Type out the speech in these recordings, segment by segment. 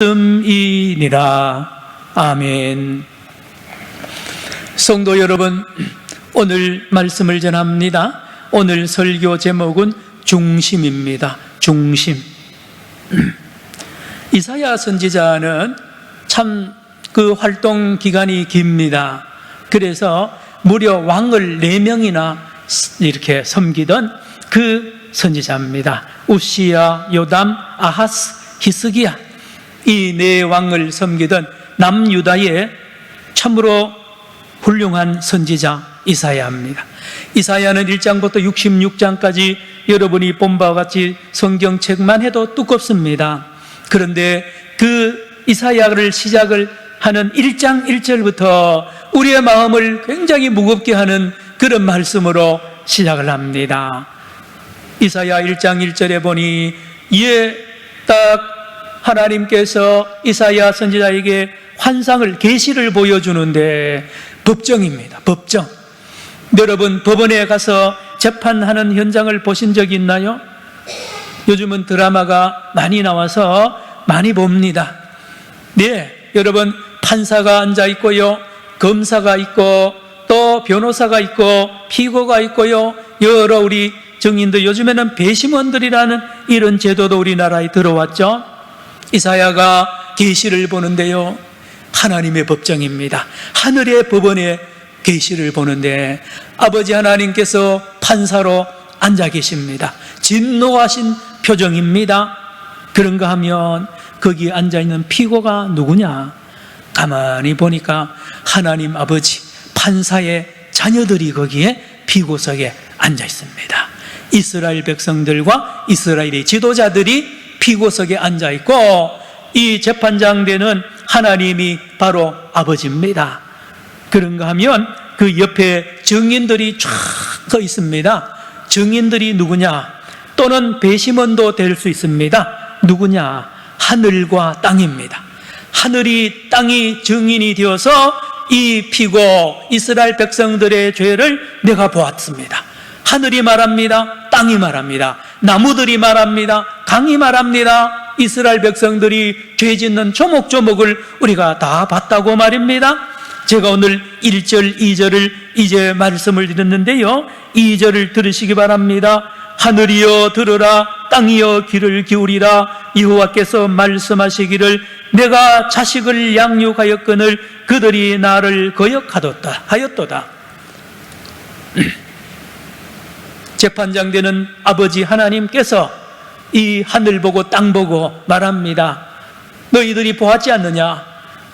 말씀이니라. 아멘. 성도 여러분, 오늘 말씀을 전합니다. 오늘 설교 제목은 중심입니다. 중심. 이사야 선지자는 참 그 활동 기간이 깁니다. 그래서 무려 왕을 4명이나 이렇게 섬기던 그 선지자입니다. 우시야, 요담, 아하스, 히스기야, 이 4왕을 섬기던 남유다의 참으로 훌륭한 선지자 이사야입니다. 이사야는 1장부터 66장까지 여러분이 본 바와 같이 성경책만 해도 두껍습니다. 그런데 그 이사야를 시작을 하는 1장 1절부터 우리의 마음을 굉장히 무겁게 하는 그런 말씀으로 시작을 합니다. 이사야 1장 1절에 보니 딱 하나님께서 이사야 선지자에게 환상을, 계시를 보여주는데 법정입니다. 법정. 여러분, 법원에 가서 재판하는 현장을 보신 적이 있나요? 요즘은 드라마가 많이 나와서 많이 봅니다. 네, 여러분, 판사가 앉아 있고요, 검사가 있고, 또 변호사가 있고, 피고가 있고요, 여러 우리 증인들, 요즘에는 배심원들이라는 이런 제도도 우리나라에 들어왔죠. 이사야가 계시를 보는데요, 하나님의 법정입니다. 하늘의 법원에 계시를 보는데 아버지 하나님께서 판사로 앉아 계십니다. 진노하신 표정입니다. 그런가 하면 거기 앉아있는 피고가 누구냐? 가만히 보니까 하나님 아버지, 판사의 자녀들이 거기에 피고석에 앉아 있습니다. 이스라엘 백성들과 이스라엘의 지도자들이 피고석에 앉아 있고, 이 재판장되는 하나님이 바로 아버지입니다. 그런가 하면 그 옆에 증인들이 쫙 서 있습니다. 증인들이 누구냐? 또는 배심원도 될 수 있습니다. 누구냐? 하늘과 땅입니다. 하늘이, 땅이 증인이 되어서 이 피고 이스라엘 백성들의 죄를 내가 보았습니다. 하늘이 말합니다. 땅이 말합니다. 나무들이 말합니다. 강이 말합니다. 이스라엘 백성들이 죄 짓는 조목조목을 우리가 다 봤다고 말입니다. 제가 오늘 1절, 2절을 이제 말씀을 드렸는데요, 2절을 들으시기 바랍니다. 하늘이여 들으라, 땅이여 귀를 기울이라. 여호와께서 말씀하시기를 내가 자식을 양육하였거늘 그들이 나를 거역하였도다. 재판장 되는 아버지 하나님께서 이 하늘 보고 땅 보고 말합니다. 너희들이 보았지 않느냐?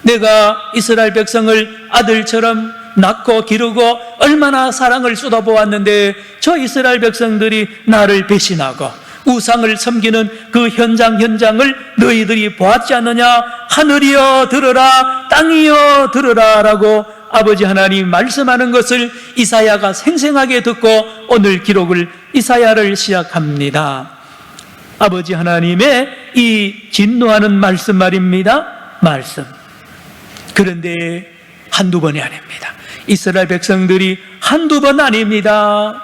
내가 이스라엘 백성을 아들처럼 낳고 기르고 얼마나 사랑을 쏟아보았는데 저 이스라엘 백성들이 나를 배신하고 우상을 섬기는 그 현장을 너희들이 보았지 않느냐? 하늘이여 들으라, 땅이여 들으라 라고 아버지 하나님 말씀하는 것을 이사야가 생생하게 듣고 오늘 기록을 이사야를 시작합니다. 아버지 하나님의 이 진노하는 말씀 말입니다. 말씀. 그런데 한두 번이 아닙니다. 이스라엘 백성들이 한두 번 아닙니다.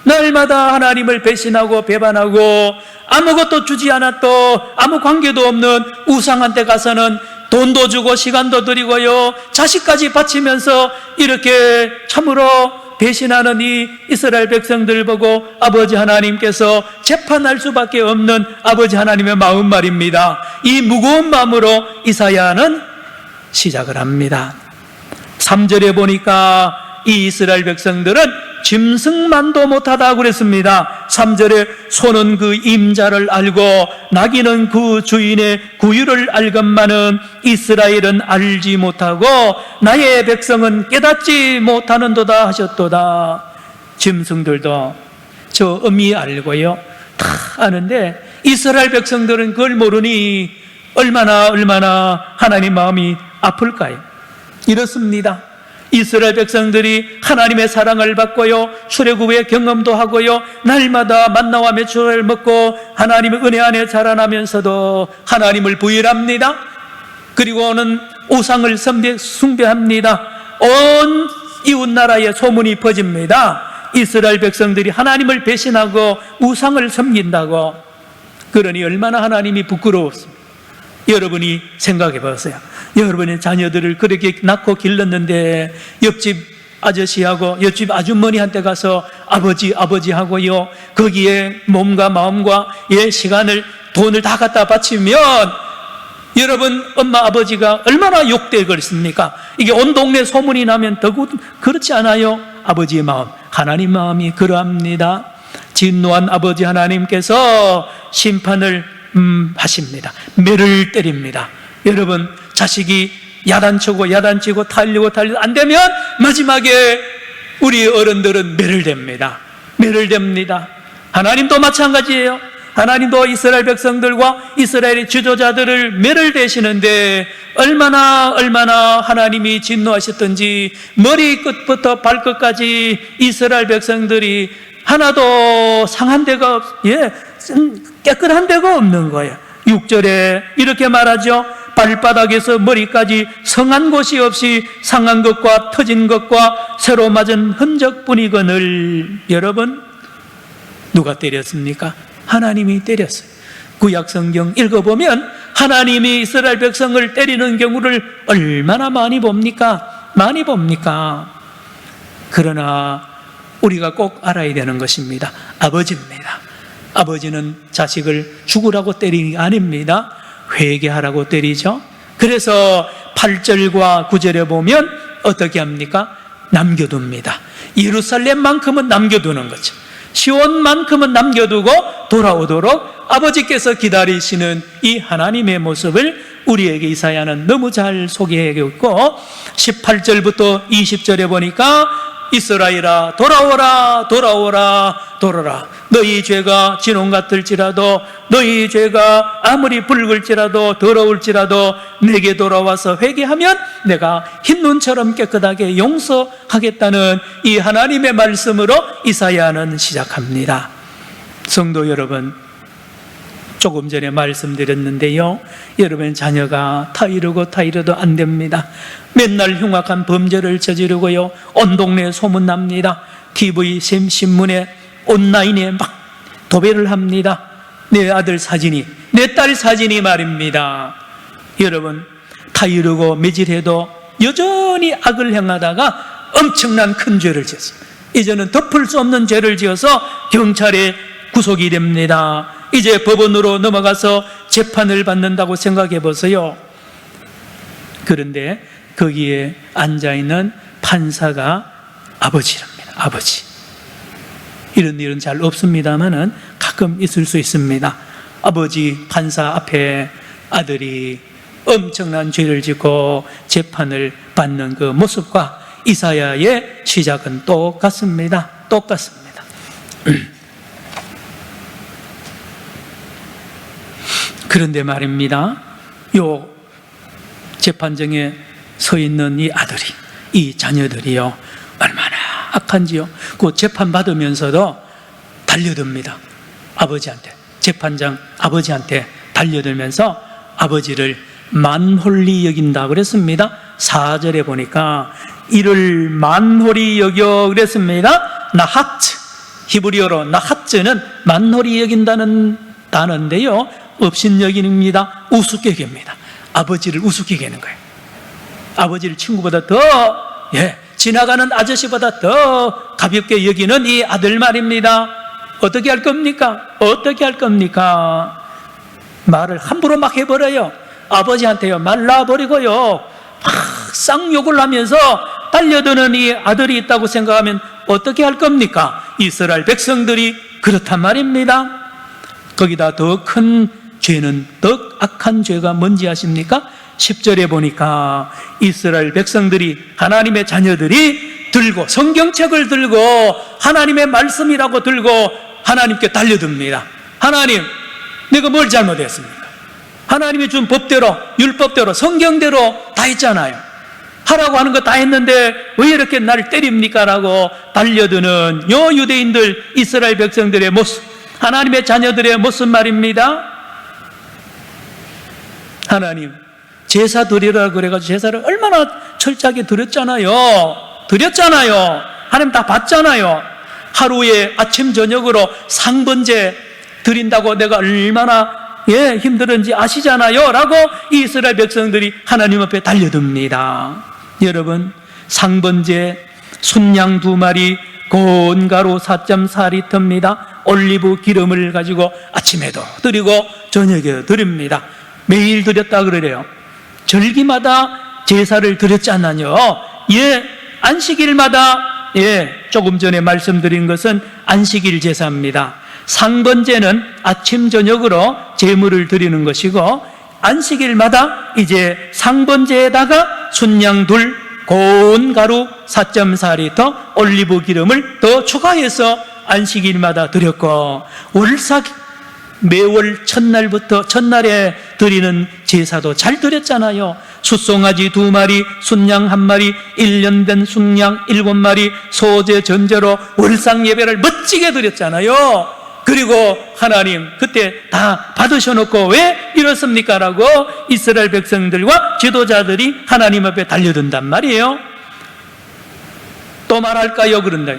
날마다 하나님을 배신하고 배반하고 아무것도 주지 않았도 아무 관계도 없는 우상한테 가서는 돈도 주고 시간도 드리고요, 자식까지 바치면서 이렇게 참으로 배신하는 이 이스라엘 백성들 보고 아버지 하나님께서 재판할 수밖에 없는 아버지 하나님의 마음 말입니다. 이 무거운 마음으로 이사야는 시작을 합니다. 3절에 보니까 이 이스라엘 백성들은 짐승만도 못하다 그랬습니다. 3절에 소는 그 임자를 알고 나귀는 그 주인의 구유를 알건만은 이스라엘은 알지 못하고 나의 백성은 깨닫지 못하는도다 하셨도다. 짐승들도 저 의미 알고요, 다 아는데 이스라엘 백성들은 그걸 모르니 얼마나 하나님 마음이 아플까요? 이렇습니다. 이스라엘 백성들이 하나님의 사랑을 받고요, 출애굽의 경험도 하고요, 날마다 만나와 메추라를 먹고 하나님의 은혜 안에 자라나면서도 하나님을 부인합니다. 그리고는 우상을 숭배합니다. 온 이웃나라에 소문이 퍼집니다. 이스라엘 백성들이 하나님을 배신하고 우상을 섬긴다고. 그러니 얼마나 하나님이 부끄러웠습니다. 여러분이 생각해 보세요. 여러분의 자녀들을 그렇게 낳고 길렀는데 옆집 아저씨하고 옆집 아주머니한테 가서 아버지 하고요, 거기에 몸과 마음과 시간을, 돈을 다 갖다 바치면 여러분 엄마 아버지가 얼마나 욕되겠습니까? 이게 온 동네 소문이 나면 더욱 그렇지 않아요? 아버지의 마음, 하나님 마음이 그러합니다. 진노한 아버지 하나님께서 심판을 하십니다. 매를 때립니다. 여러분, 자식이 야단치고 달리고 안 되면 마지막에 우리 어른들은 매를 댑니다. 매를 댑니다. 하나님도 마찬가지예요. 하나님도 이스라엘 백성들과 이스라엘의 지도자들을 매를 대시는데 얼마나 하나님이 진노하셨던지 머리끝부터 발끝까지 이스라엘 백성들이 하나도 상한 데가 깨끗한 데가 없는 거예요. 6절에 이렇게 말하죠. 발바닥에서 머리까지 성한 곳이 없이 상한 것과 터진 것과 새로 맞은 흔적뿐이거늘. 여러분, 누가 때렸습니까? 하나님이 때렸어요. 구약 성경 읽어보면 하나님이 이스라엘 백성을 때리는 경우를 얼마나 많이 봅니까? 많이 봅니까? 그러나 우리가 꼭 알아야 되는 것입니다. 아버지입니다. 아버지는 자식을 죽으라고 때리는 게 아닙니다. 회개하라고 때리죠. 그래서 8절과 9절에 보면 어떻게 합니까? 남겨둡니다. 예루살렘만큼은 남겨두는 거죠. 시온만큼은 남겨두고 돌아오도록 아버지께서 기다리시는 이 하나님의 모습을 우리에게 이사야는 너무 잘 소개하고 있고, 18절부터 20절에 보니까 이스라엘아 돌아오라 너희 죄가 진홍 같을지라도 너희 죄가 아무리 붉을지라도 더러울지라도 내게 돌아와서 회개하면 내가 흰 눈처럼 깨끗하게 용서하겠다는 이 하나님의 말씀으로 이사야는 시작합니다. 성도 여러분, 조금 전에 말씀드렸는데요, 여러분 자녀가 타이르도 안 됩니다. 맨날 흉악한 범죄를 저지르고요, 온 동네에 소문납니다. TV 신문에 온라인에 막 도배를 합니다. 내 아들 사진이, 내 딸 사진이 말입니다. 여러분, 타이르고 매질해도 여전히 악을 행하다가 엄청난 큰 죄를 지었습니다. 이제는 덮을 수 없는 죄를 지어서 경찰에 구속이 됩니다. 이제 법원으로 넘어가서 재판을 받는다고 생각해 보세요. 그런데 거기에 앉아있는 판사가 아버지랍니다. 아버지. 이런 일은 잘 없습니다만은 가끔 있을 수 있습니다. 아버지 판사 앞에 아들이 엄청난 죄를 짓고 재판을 받는 그 모습과 이사야의 시작은 똑같습니다. 똑같습니다. 그런데 말입니다, 요 재판정에 서 있는 이 아들이, 이 자녀들이요, 얼마나 악한지요. 그 재판 받으면서도 달려듭니다. 아버지한테, 재판장 아버지한테 달려들면서 아버지를 만홀히 여긴다 그랬습니다. 4절에 보니까 이를 만홀히 여겨 그랬습니다. 나하츠, 히브리어로 나하츠는 만홀히 여긴다는 단어인데요, 업신여긴입니다. 우습게 여깁니다. 아버지를 우습게 여기는 거예요. 아버지를 친구보다 더 지나가는 아저씨보다 더 가볍게 여기는 이 아들 말입니다. 어떻게 할 겁니까? 어떻게 할 겁니까? 말을 함부로 막 해버려요. 아버지한테요 말라버리고요, 막 쌍욕을 하면서 달려드는 이 아들이 있다고 생각하면 어떻게 할 겁니까? 이스라엘 백성들이 그렇단 말입니다. 거기다 더 큰 죄는, 더 악한 죄가 뭔지 아십니까? 10절에 보니까 이스라엘 백성들이, 하나님의 자녀들이 들고, 성경책을 들고 하나님의 말씀이라고 들고 하나님께 달려듭니다. 하나님, 내가 뭘 잘못했습니까? 하나님이 준 법대로, 율법대로, 성경대로 다 했잖아요. 하라고 하는 거 다 했는데 왜 이렇게 나를 때립니까? 라고 달려드는 요 유대인들, 이스라엘 백성들의 모습, 하나님의 자녀들의 모습 말입니다. 하나님, 제사 드리라 그래가지고 제사를 얼마나 철저하게 드렸잖아요. 하나님 다 봤잖아요. 하루에 아침 저녁으로 상번제 드린다고 내가 얼마나 힘들은지 아시잖아요 라고 이스라엘 백성들이 하나님 앞에 달려듭니다. 여러분, 상번제 순양 2마리, 고운 가루 4.4리터입니다. 올리브 기름을 가지고 아침에도 드리고 저녁에 드립니다. 매일 드렸다 그래요. 절기마다 제사를 드렸잖아요. 안식일마다, 조금 전에 말씀드린 것은 안식일 제사입니다. 상번제는 아침 저녁으로 제물을 드리는 것이고, 안식일마다 이제 상번제에다가 순양 2, 고운 가루 4.4리터, 올리브 기름을 더 추가해서 안식일마다 드렸고, 월삭 매월 첫날에 드리는 제사도 잘 드렸잖아요. 숫송아지 2마리, 순양 1마리, 1년 된 순양 7마리, 소제 전제로 월삭 예배를 멋지게 드렸잖아요. 그리고 하나님 그때 다 받으셔놓고 왜 이렇습니까? 라고 이스라엘 백성들과 지도자들이 하나님 앞에 달려든단 말이에요. 또 말할까요? 그런다.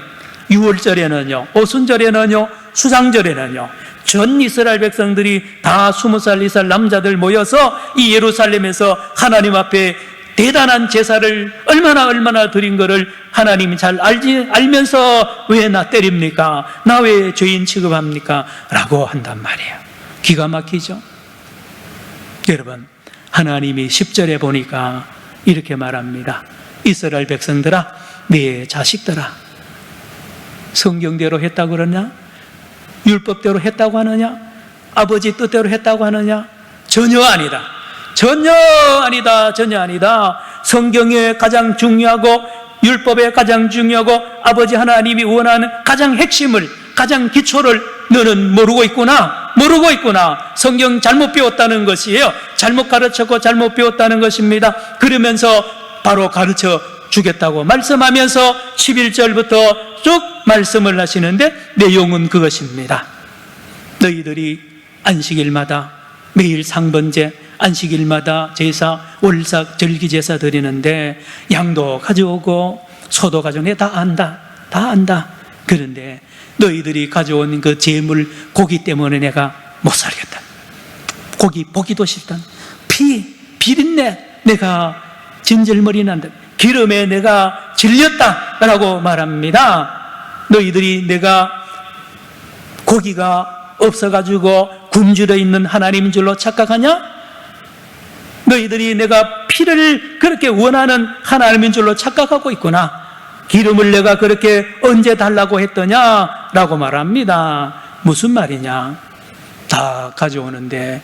6월절에는요, 오순절에는요, 수상절에는요, 전 이스라엘 백성들이 다 20살, 2살 남자들 모여서 이 예루살렘에서 하나님 앞에 대단한 제사를 얼마나 드린 거를 하나님이 잘 알면서 왜 나 때립니까? 나 왜 죄인 취급합니까? 라고 한단 말이에요. 기가 막히죠? 여러분, 하나님이 10절에 보니까 이렇게 말합니다. 이스라엘 백성들아, 네 자식들아, 성경대로 했다고 그러냐? 율법대로 했다고 하느냐? 아버지 뜻대로 했다고 하느냐? 전혀 아니다. 전혀 아니다. 성경에 가장 중요하고 율법에 가장 중요하고 아버지 하나님이 원하는 가장 핵심을, 가장 기초를 너는 모르고 있구나. 성경 잘못 배웠다는 것이에요. 잘못 가르쳤고 잘못 배웠다는 것입니다. 그러면서 바로 가르쳐 주겠다고 말씀하면서 11절부터 쭉 말씀을 하시는데 내용은 그것입니다. 너희들이 안식일마다 매일 상번제, 안식일마다 제사, 월삭, 절기제사 드리는데 양도 가져오고 소도 가져오네. 다 안다. 그런데 너희들이 가져온 그 제물 고기 때문에 내가 못 살겠다. 고기 보기도 싫다. 비린내 내가 진절머리 난다. 기름에 내가 질렸다라고 말합니다. 너희들이 내가 고기가 없어가지고 굶주려 있는 하나님인 줄로 착각하냐? 너희들이 내가 피를 그렇게 원하는 하나님인 줄로 착각하고 있구나. 기름을 내가 그렇게 언제 달라고 했더냐? 라고 말합니다. 무슨 말이냐? 다 가져오는데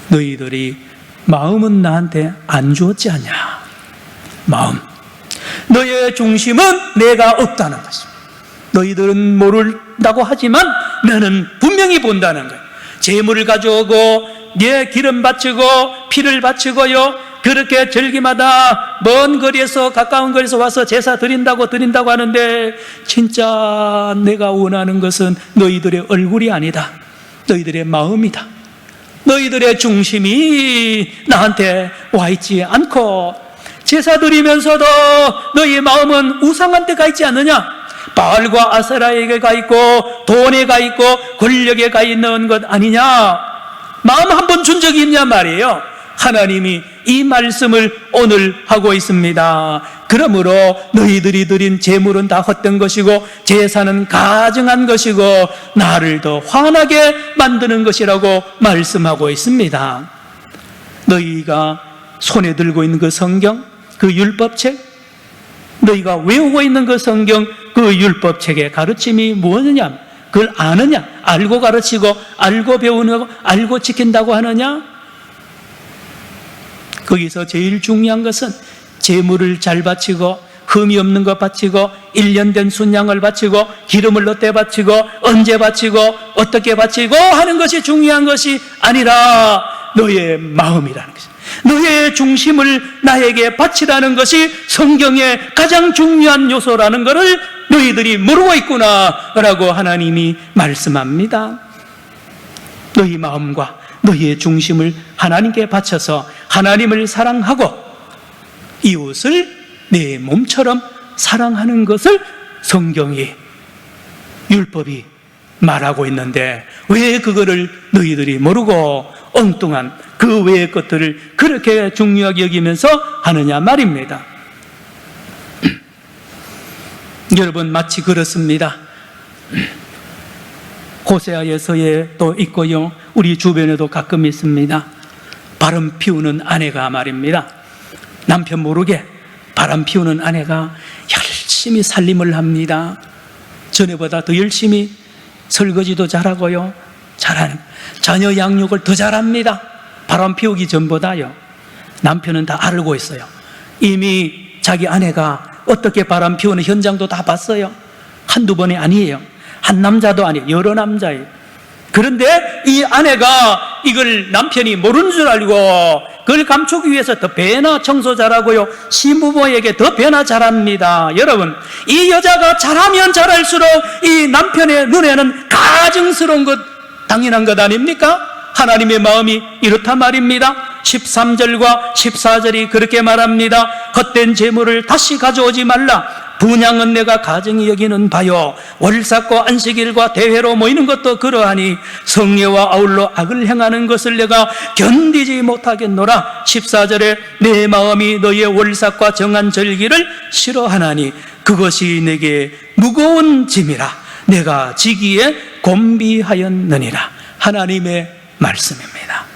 너희들이 마음은 나한테 안 주었지 않냐? 마음, 너의 중심은 내가 없다는 것입니다. 너희들은 모른다고 하지만 나는 분명히 본다는 거예요. 제물을 가져오고 기름 바치고 피를 바치고요, 그렇게 절기마다 먼 거리에서 가까운 거리에서 와서 제사 드린다고 하는데 진짜 내가 원하는 것은 너희들의 얼굴이 아니다. 너희들의 마음이다. 너희들의 중심이 나한테 와 있지 않고 제사 드리면서도 너희 마음은 우상한테 가 있지 않느냐? 바알과 아세라에게 가 있고 돈에 가 있고 권력에 가 있는 것 아니냐? 마음 한 번 준 적이 있냐 말이에요. 하나님이 이 말씀을 오늘 하고 있습니다. 그러므로 너희들이 드린 제물은 다 헛된 것이고 제사는 가증한 것이고 나를 더 화나게 만드는 것이라고 말씀하고 있습니다. 너희가 손에 들고 있는 그 성경, 그 율법책, 너희가 외우고 있는 그 성경, 그 율법책의 가르침이 뭐느냐? 그걸 아느냐? 알고 가르치고 알고 배우는 거, 알고 지킨다고 하느냐? 거기서 제일 중요한 것은 제물을 잘 바치고 흠이 없는 것 바치고 1년 된 순양을 바치고 기름을 넣되 바치고 언제 바치고 어떻게 바치고 하는 것이 중요한 것이 아니라 너의 마음이라는 것입니다. 너의 중심을 나에게 바치라는 것이 성경의 가장 중요한 요소라는 것을 너희들이 모르고 있구나 라고 하나님이 말씀합니다. 너희 마음과 너희의 중심을 하나님께 바쳐서 하나님을 사랑하고 이웃을 내 몸처럼 사랑하는 것을 성경이, 율법이 말하고 있는데 왜 그거를 너희들이 모르고 엉뚱한 그 외의 것들을 그렇게 중요하게 여기면서 하느냐 말입니다. 여러분, 마치 그렇습니다. 호세아에서에 또 있고요, 우리 주변에도 가끔 있습니다. 바람 피우는 아내가 말입니다. 남편 모르게 바람 피우는 아내가 열심히 살림을 합니다. 전에보다 더 열심히 설거지도 잘하고요, 잘하는 자녀 양육을 더 잘합니다. 바람 피우기 전보다요. 남편은 다 알고 있어요. 이미 자기 아내가 어떻게 바람 피우는 현장도 다 봤어요. 한두 번이 아니에요. 한 남자도 아니에요. 여러 남자예요. 그런데 이 아내가 이걸 남편이 모르는 줄 알고 그걸 감추기 위해서 더 배나 청소 잘하고요, 시부모에게 더 배나 잘합니다. 여러분, 이 여자가 잘하면 잘할수록 이 남편의 눈에는 가증스러운 것, 당연한 것 아닙니까? 하나님의 마음이 이렇단 말입니다. 13절과 14절이 그렇게 말합니다. 헛된 재물을 다시 가져오지 말라. 분향은 내가 가증히 여기는 바요. 월삭과 안식일과 대회로 모이는 것도 그러하니 성례와 아울러 악을 행하는 것을 내가 견디지 못하겠노라. 14절에 내 마음이 너의 월삭과 정한 절기를 싫어하나니 그것이 내게 무거운 짐이라. 내가 지기에 곤비하였느니라. 하나님의 말씀입니다.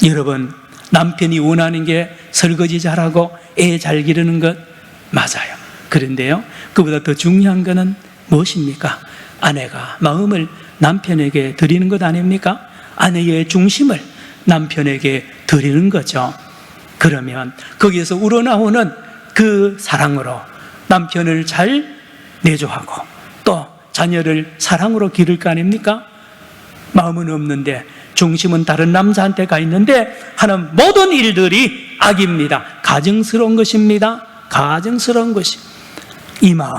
여러분, 남편이 원하는 게 설거지 잘하고 애 잘 기르는 것 맞아요. 그런데요, 그보다 더 중요한 것은 무엇입니까? 아내가 마음을 남편에게 드리는 것 아닙니까? 아내의 중심을 남편에게 드리는 거죠. 그러면 거기에서 우러나오는 그 사랑으로 남편을 잘 내조하고 또 자녀를 사랑으로 기를 거 아닙니까? 마음은 없는데 중심은 다른 남자한테 가 있는데 하는 모든 일들이 악입니다. 가증스러운 것입니다. 가증스러운 것이. 이 마음,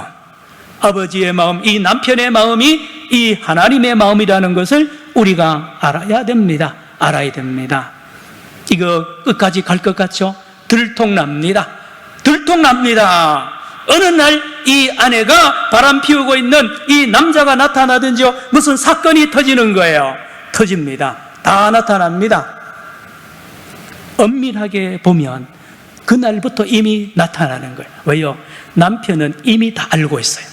아버지의 마음, 이 남편의 마음이 이 하나님의 마음이라는 것을 우리가 알아야 됩니다. 알아야 됩니다. 이거 끝까지 갈 것 같죠? 들통납니다. 들통납니다. 어느 날 이 아내가 바람 피우고 있는 이 남자가 나타나든지요, 무슨 사건이 터지는 거예요. 터집니다. 다 나타납니다. 엄밀하게 보면 그날부터 이미 나타나는 거예요. 왜요? 남편은 이미 다 알고 있어요.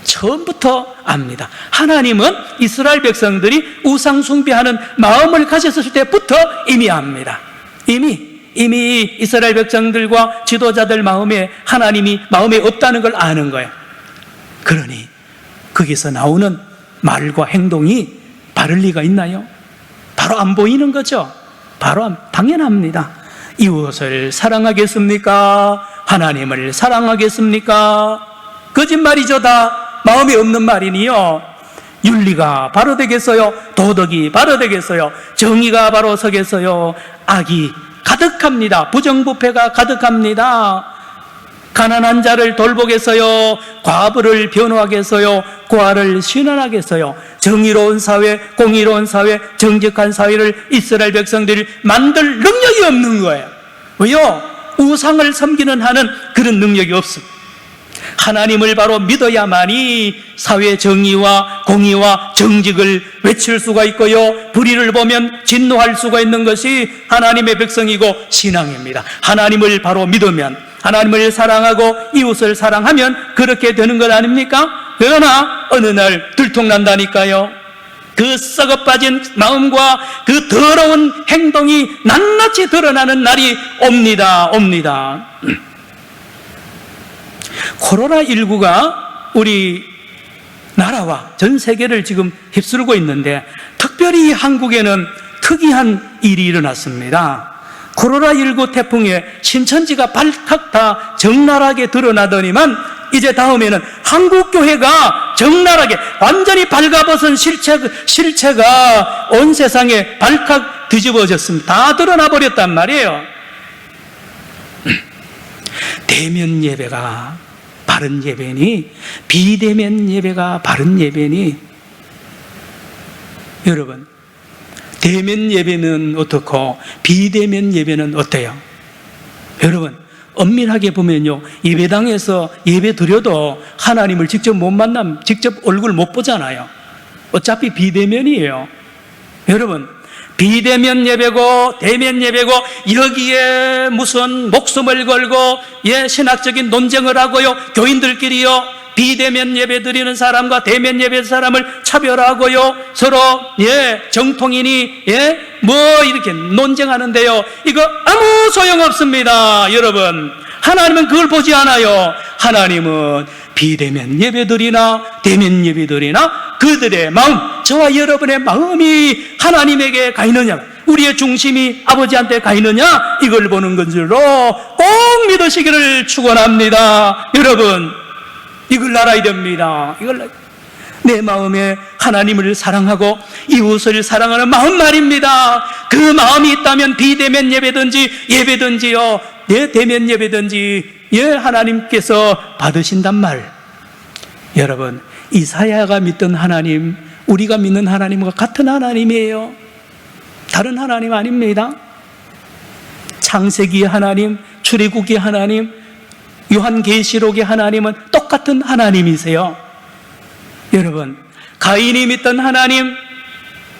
처음부터 압니다. 하나님은 이스라엘 백성들이 우상 숭배하는 마음을 가졌을 때부터 이미 압니다. 이미 이스라엘 백성들과 지도자들 마음에 하나님이 마음에 없다는 걸 아는 거예요. 그러니 거기서 나오는 말과 행동이 바를 리가 있나요? 바로 안 보이는 거죠. 바로 당연합니다. 이웃을 사랑하겠습니까? 하나님을 사랑하겠습니까? 거짓말이죠. 다 마음에 없는 말이니요. 윤리가 바로 되겠어요? 도덕이 바로 되겠어요? 정의가 바로 서겠어요? 악이 가득합니다. 부정부패가 가득합니다. 가난한 자를 돌보겠어요? 과부를 변호하겠어요? 고아를 신원하겠어요? 정의로운 사회, 공의로운 사회, 정직한 사회를 이스라엘 백성들이 만들 능력이 없는 거예요. 왜요? 우상을 섬기는 한은 그런 능력이 없습니다. 하나님을 바로 믿어야만이 사회 정의와 공의와 정직을 외칠 수가 있고요, 불의를 보면 진노할 수가 있는 것이 하나님의 백성이고 신앙입니다. 하나님을 바로 믿으면, 하나님을 사랑하고 이웃을 사랑하면 그렇게 되는 것 아닙니까? 그러나 어느 날 들통난다니까요. 그 썩어빠진 마음과 그 더러운 행동이 낱낱이 드러나는 날이 옵니다. 코로나19가 우리 나라와 전 세계를 지금 휩쓸고 있는데 특별히 한국에는 특이한 일이 일어났습니다. 코로나19 태풍에 신천지가 발칵 다 적나라하게 드러나더니만 이제 다음에는 한국교회가 적나라하게 완전히 발가벗은 실체가 온 세상에 발칵 뒤집어졌습니다. 다 드러나 버렸단 말이에요. 대면 예배가 바른 예배니 비대면 예배가 바른 예배니, 여러분, 대면 예배는 어떻고 비대면 예배는 어때요? 여러분, 엄밀하게 보면요, 예배당에서 예배 드려도 하나님을 직접 못 만나면 직접 얼굴 못 보잖아요. 어차피 비대면이에요. 여러분, 비대면 예배고 대면 예배고 여기에 무슨 목숨을 걸고 신학적인 논쟁을 하고요, 교인들끼리요 비대면 예배 드리는 사람과 대면 예배 사람을 차별하고요, 서로 정통이니 뭐 이렇게 논쟁하는데요, 이거 아무 소용없습니다. 여러분, 하나님은 그걸 보지 않아요. 하나님은 비대면 예배들이나 대면 예배들이나 그들의 마음, 저와 여러분의 마음이 하나님에게 가 있느냐, 우리의 중심이 아버지한테 가 있느냐, 이걸 보는 것으로 꼭 믿으시기를 축원합니다. 여러분, 이걸 알아야 됩니다. 내 마음에 하나님을 사랑하고 이웃을 사랑하는 마음 말입니다. 그 마음이 있다면 비대면 예배든지요 대면 예배든지 하나님께서 받으신단 말. 여러분, 이사야가 믿던 하나님, 우리가 믿는 하나님과 같은 하나님이에요. 다른 하나님 아닙니다. 창세기의 하나님, 출애굽의 하나님, 요한계시록의 하나님은 똑같은 하나님이세요. 여러분, 가인이 믿던 하나님,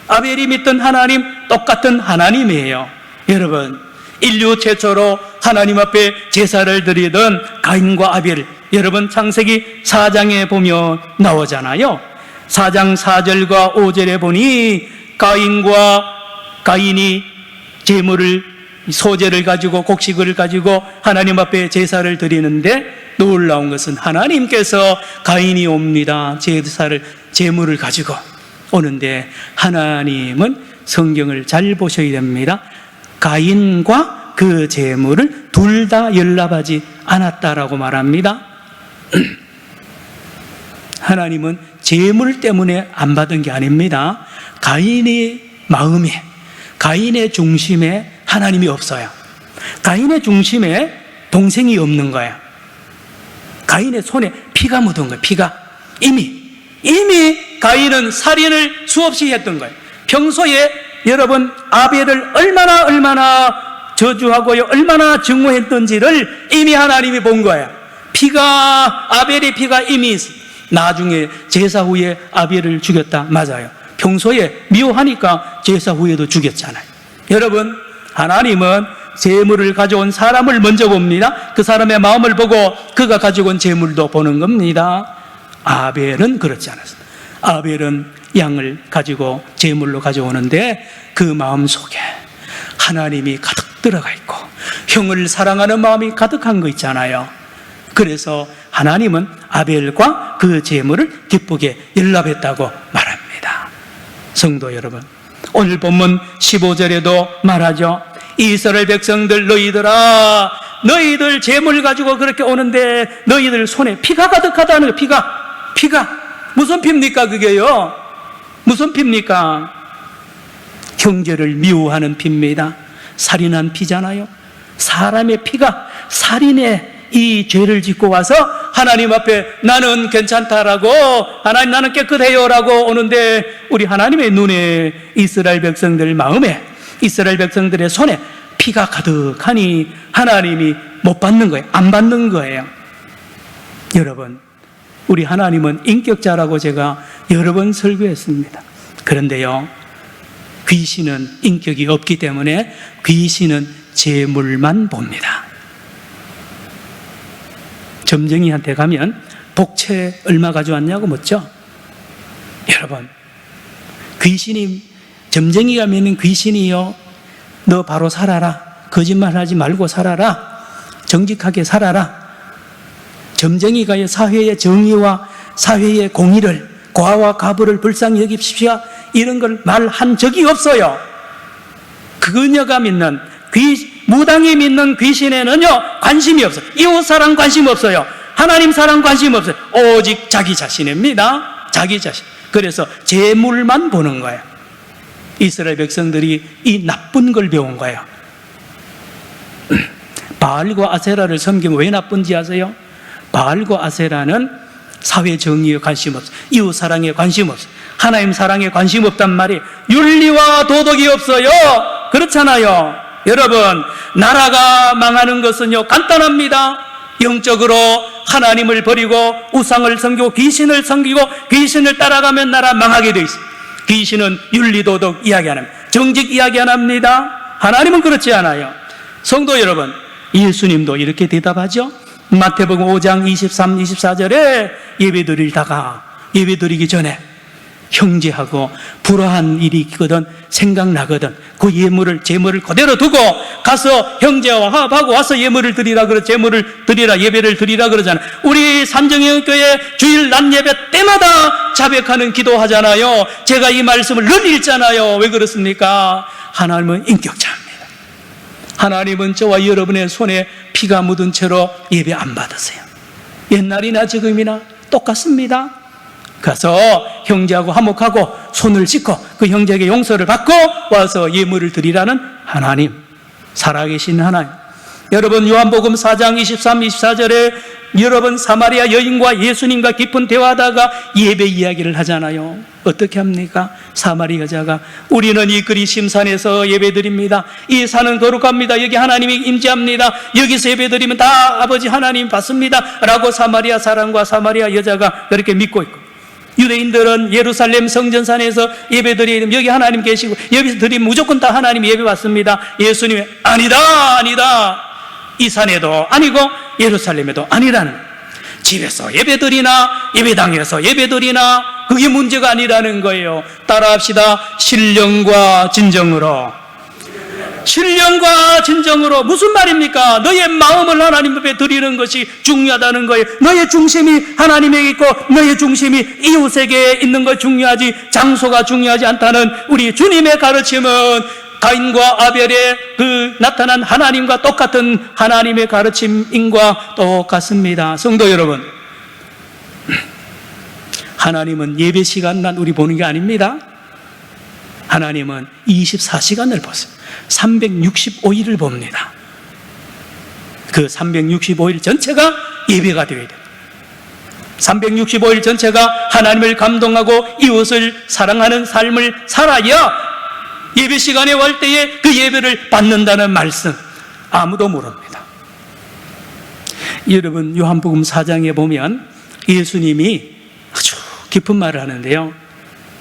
아벨이 믿던 하나님, 똑같은 하나님이에요. 여러분, 인류 최초로 하나님 앞에 제사를 드리던 가인과 아벨, 여러분 창세기 4장에 보면 나오잖아요. 4장 4절과 5절에 보니 가인이 제물을, 소제를 가지고, 곡식을 가지고 하나님 앞에 제사를 드리는데, 놀라운 것은 하나님께서 가인이 옵니다. 제물을 가지고 오는데, 하나님은 성경을 잘 보셔야 됩니다. 가인과 그 제물을 둘 다 연락하지 않았다라고 말합니다. 하나님은 제물 때문에 안 받은 게 아닙니다. 가인의 마음에, 가인의 중심에 하나님이 없어요. 가인의 중심에 동생이 없는 거예요. 가인의 손에 피가 묻은 거예요. 피가 이미 가인은 살인을 수없이 했던 거예요. 평소에 여러분 아벨을 얼마나 저주하고요, 얼마나 증오했던지를 이미 하나님이 본 거예요. 아벨의 피가 이미 나중에 제사 후에 아벨을 죽였다, 맞아요. 평소에 미워하니까 제사 후에도 죽였잖아요. 여러분, 하나님은 제물을 가져온 사람을 먼저 봅니다. 그 사람의 마음을 보고 그가 가지고 온 제물도 보는 겁니다. 아벨은 그렇지 않았어요. 아벨은 양을 가지고 제물로 가져오는데 그 마음 속에 하나님이 가득 들어가 있고 형을 사랑하는 마음이 가득한 거 있잖아요. 그래서 하나님은 아벨과 그 제물을 기쁘게 연락했다고 말합니다. 성도 여러분, 오늘 본문 15절에도 말하죠. 이스라엘 백성들, 너희들 제물 가지고 그렇게 오는데 너희들 손에 피가 가득하다는 거예요. 피가 무슨 피입니까? 그게요, 무슨 피입니까? 형제를 미워하는 피입니다. 살인한 피잖아요. 사람의 피가 살인의 이 죄를 짓고 와서 하나님 앞에 나는 괜찮다라고, 하나님 나는 깨끗해요라고 오는데, 우리 하나님의 눈에 이스라엘 백성들 마음에, 이스라엘 백성들의 손에 피가 가득하니 하나님이 못 받는 거예요. 안 받는 거예요. 여러분, 우리 하나님은 인격자라고 제가 여러 번 설교했습니다. 그런데요, 귀신은 인격이 없기 때문에 귀신은 재물만 봅니다. 점쟁이한테 가면 복채 얼마 가져왔냐고 묻죠. 여러분, 점쟁이가 믿는 귀신이요, 너 바로 살아라, 거짓말하지 말고 살아라, 정직하게 살아라. 점쟁이가 사회의 정의와 사회의 공의를, 고아와 과부를 불쌍히 여깁시오, 이런 걸 말한 적이 없어요. 그녀가 믿는 무당이 믿는 귀신에는요 관심이 없어요. 이웃 사랑 관심 없어요. 하나님 사랑 관심 없어요. 오직 자기 자신입니다. 자기 자신. 그래서 재물만 보는 거예요. 이스라엘 백성들이 이 나쁜 걸 배운 거예요. 바알과 아세라를 섬기면 왜 나쁜지 아세요? 바알과 아세라는 사회 정의에 관심 없어요. 이웃 사랑에 관심 없어요. 하나님 사랑에 관심 없단 말이, 윤리와 도덕이 없어요. 그렇잖아요. 여러분, 나라가 망하는 것은요 간단합니다. 영적으로 하나님을 버리고 우상을 섬기고 귀신을 섬기고 귀신을 따라가면 나라 망하게 돼 있습니다. 귀신은 윤리도덕 이야기 안 합니다. 정직 이야기 안 합니다. 하나님은 그렇지 않아요. 성도 여러분, 예수님도 이렇게 대답하죠. 마태복음 5장 23, 24절에 예배드리다가 예배드리기 전에 형제하고 불화한 일이 있거든 생각나거든 그 제물을 그대로 두고 가서 형제와 화합하고 와서 예물을 드리라 제물을 드리라 예배를 드리라 그러잖아. 우리 산정형교회 주일 낮 예배 때마다 자백하는 기도하잖아요. 제가 이 말씀을 늘 읽잖아요. 왜 그렇습니까? 하나님은 인격자입니다. 하나님은 저와 여러분의 손에 피가 묻은 채로 예배 안 받으세요. 옛날이나 지금이나 똑같습니다. 가서 형제하고 화목하고 손을 씻고 그 형제에게 용서를 받고 와서 예물을 드리라는 하나님, 살아계신 하나님. 여러분 요한복음 4장 23, 24절에 여러분 사마리아 여인과 예수님과 깊은 대화하다가 예배 이야기를 하잖아요. 어떻게 합니까? 사마리아 여자가 우리는 이 그리심산에서 예배드립니다. 이 산은 거룩합니다. 여기 하나님이 임재합니다. 여기서 예배드리면 다 아버지 하나님 받습니다 라고 사마리아 사람과 사마리아 여자가 그렇게 믿고 있고, 유대인들은 예루살렘 성전산에서 예배드리면 여기 하나님 계시고 여기서 드리면 무조건 다 하나님 예배 받습니다. 예수님이 아니다. 이 산에도 아니고 예루살렘에도 아니라는, 집에서 예배드리나 예배당에서 예배드리나 그게 문제가 아니라는 거예요. 따라합시다. 신령과 진정으로. 신령과 진정으로. 무슨 말입니까? 너의 마음을 하나님 앞에 드리는 것이 중요하다는 거예요. 너의 중심이 하나님에게 있고 너의 중심이 이웃에게 있는 것 중요하지 장소가 중요하지 않다는 우리 주님의 가르침은 가인과 아벨의 그 나타난 하나님과 똑같은 하나님의 가르침인과 똑같습니다. 성도 여러분, 하나님은 예배 시간만 우리 보는 게 아닙니다. 하나님은 24시간을 보세요. 365일을 봅니다. 그 365일 전체가 예배가 되어야 됩니다. 365일 전체가 하나님을 감동하고 이웃을 사랑하는 삶을 살아야 예배 시간에 올 때에 그 예배를 받는다는 말씀, 아무도 모릅니다. 여러분 요한복음 4장에 보면 예수님이 아주 깊은 말을 하는데요.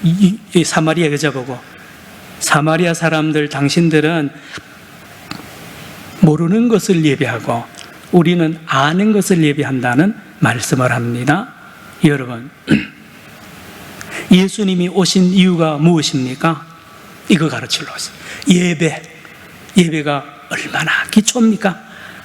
이 사마리아 여자 보고 사마리아 사람들 당신들은 모르는 것을 예배하고 우리는 아는 것을 예배한다는 말씀을 합니다. 여러분, 예수님이 오신 이유가 무엇입니까? 이거 가르치려고 했어요. 예배가 얼마나 기초입니까?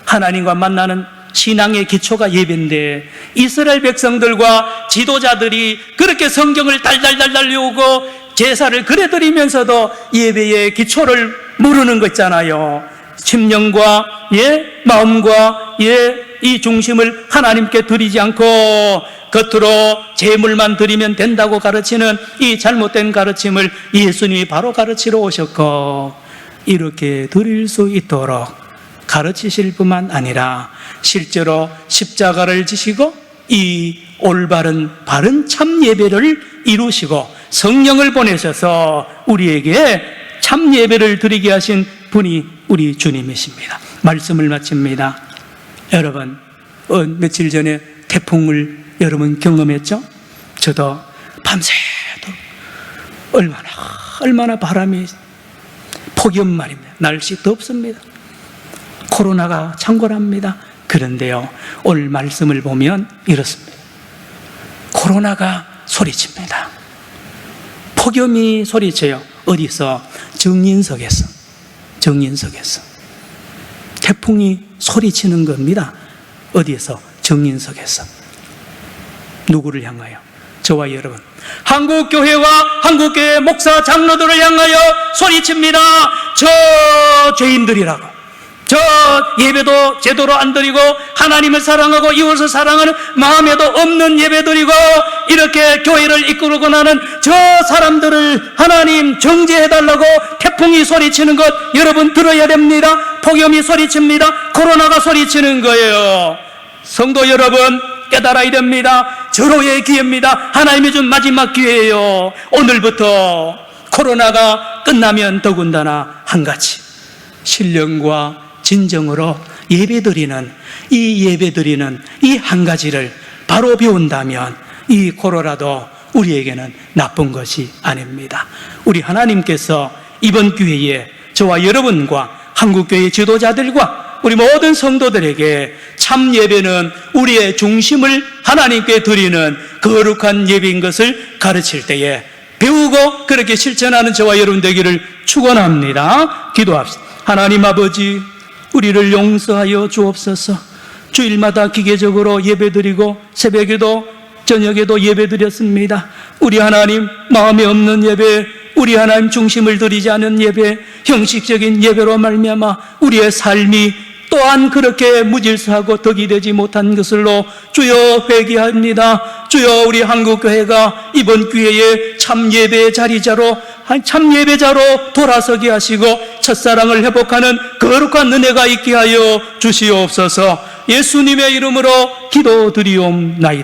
하나님과 만나는 신앙의 기초가 예배인데 이스라엘 백성들과 지도자들이 그렇게 성경을 달달달달 외우고 제사를 그래 드리면서도 예배의 기초를 모르는 거 있잖아요. 심령과 마음과 이 중심을 하나님께 드리지 않고 겉으로 제물만 드리면 된다고 가르치는 이 잘못된 가르침을 예수님이 바로 가르치러 오셨고, 이렇게 드릴 수 있도록 가르치실 뿐만 아니라 실제로 십자가를 지시고 이 올바른 바른 참 예배를 이루시고 성령을 보내셔서 우리에게 참 예배를 드리게 하신 분이 우리 주님이십니다. 말씀을 마칩니다. 여러분, 며칠 전에 태풍을 여러분 경험했죠? 저도 밤새도 얼마나 바람이 폭염 말입니다. 날씨 덥습니다. 코로나가 창궐합니다. 그런데요, 오늘 말씀을 보면 이렇습니다. 코로나가 소리칩니다. 폭염이 소리쳐요. 어디서? 정인석에서. 태풍이 소리치는 겁니다. 어디에서? 정인석에서. 누구를 향하여? 저와 여러분, 한국교회와 한국교회 목사 장로들을 향하여 소리칩니다. 저 죄인들이라고. 저 예배도 제대로 안 드리고 하나님을 사랑하고 이웃을 사랑하는 마음에도 없는 예배 드리고 이렇게 교회를 이끌고 나는 저 사람들을 하나님 정죄해달라고 태풍이 소리치는 것 여러분 들어야 됩니다. 폭염이 소리칩니다. 코로나가 소리치는 거예요. 성도 여러분, 깨달아야 됩니다. 절호의 기회입니다. 하나님이 준 마지막 기회예요. 오늘부터 코로나가 끝나면 더군다나 한가지 신령과 진정으로 예배드리는 이 한 가지를 바로 배운다면 이 코로나도 우리에게는 나쁜 것이 아닙니다. 우리 하나님께서 이번 기회에 저와 여러분과 한국교회 지도자들과 우리 모든 성도들에게 참 예배는 우리의 중심을 하나님께 드리는 거룩한 예배인 것을 가르칠 때에 배우고 그렇게 실천하는 저와 여러분 되기를 축원합니다. 기도합시다. 하나님 아버지, 우리를 용서하여 주옵소서. 주일마다 기계적으로 예배드리고 새벽에도 저녁에도 예배드렸습니다. 우리 하나님 마음에 없는 예배, 우리 하나님 중심을 드리지 않은 예배, 형식적인 예배로 말미암아 우리의 삶이 또한 그렇게 무질서하고 덕이 되지 못한 것을로 주여 회개합니다. 주여 우리 한국교회가 이번 기회에 참 예배의 자리자로 돌아서게 하시고 첫사랑을 회복하는 거룩한 은혜가 있게 하여 주시옵소서. 예수님의 이름으로 기도드리옵나이다.